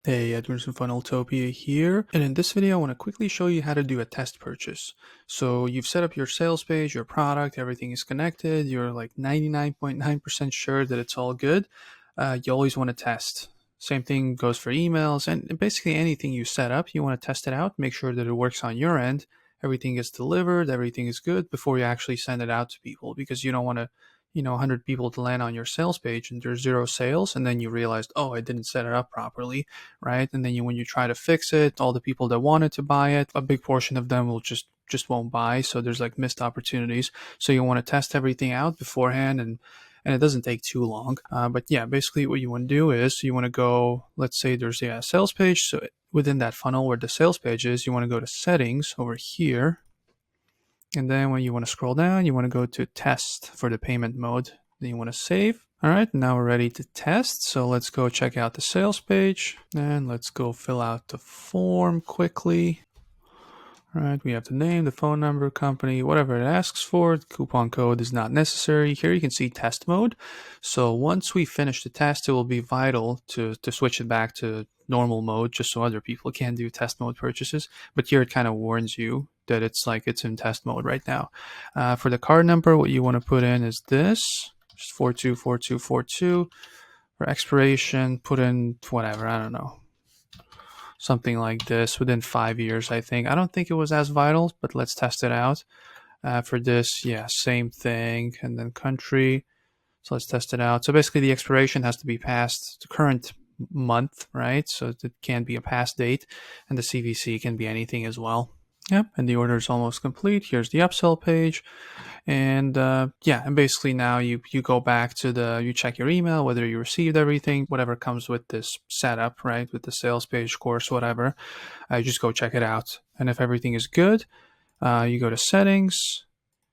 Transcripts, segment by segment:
Hey, Edward from Funneltopia here, and in this video I want to quickly show you how to do a test purchase. So you've set up your sales page, your product, everything is connected, you're like 99.9% sure that it's all good. You always want to test. Same thing goes for emails and basically anything you set up, you want to test it out, make sure that it works on your end, everything is delivered, everything is good before you actually send it out to people, because you don't want to 100 people to land on your sales page and there's 0 sales, and then you realized, oh, I didn't set it up properly, right? And then when you try to fix it, all the people that wanted to buy it, a big portion of them will just won't buy. So there's like missed opportunities. So you want to test everything out beforehand, and it doesn't take too long. But yeah, basically what you want to do is you want to go, let's say there's a sales page. So within that funnel where the sales page is, you want to go to settings over here. And then when you want to scroll down, you want to go to test for the payment mode. Then you want to save. All right, now we're ready to test. So let's go check out the sales page and let's go fill out the form quickly. All right, we have the name, the phone number, company, whatever it asks for. The coupon code is not necessary. Here you can see test mode. So once we finish the test, it will be vital to switch it back to normal mode just so other people can do test mode purchases. But here it kind of warns you that it's in test mode right now. For the card number, what you want to put in is this, just 424242. For expiration, put in whatever, I don't know, something like this, within 5 years, I think. I don't think it was as vital, but let's test it out. For this, yeah, same thing, and then country. So let's test it out. So basically the expiration has to be past the current month, right? So it can be a past date, and the CVC can be anything as well. Yep, and the order is almost complete. Here's the upsell page. And yeah, and basically now you go back to you check your email, whether you received everything, whatever comes with this setup, right? With the sales page, course, whatever. You just go check it out. And if everything is good, you go to settings,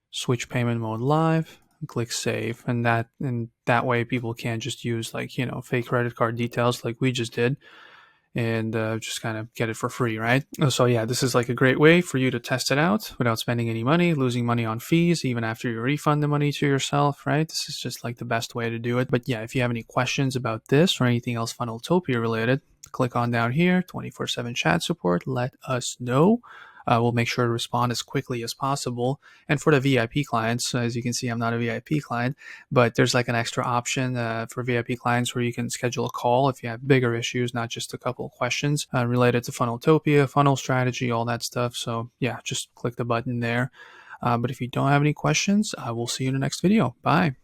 switch payment mode live, and click save. And that way people can't just use fake credit card details like we just did, and just kind of get it for free, right? So yeah, this is like a great way for you to test it out without spending any money, losing money on fees, even after you refund the money to yourself, right? This is just like the best way to do it. But yeah, if you have any questions about this or anything else Funneltopia related, click on down here, 24/7 chat support, let us know. We'll make sure to respond as quickly as possible. And for the VIP clients, as you can see, I'm not a VIP client, but there's like an extra option for VIP clients where you can schedule a call if you have bigger issues, not just a couple of questions related to Funneltopia, funnel strategy, all that stuff. So yeah, just click the button there. But if you don't have any questions, I will see you in the next video. Bye.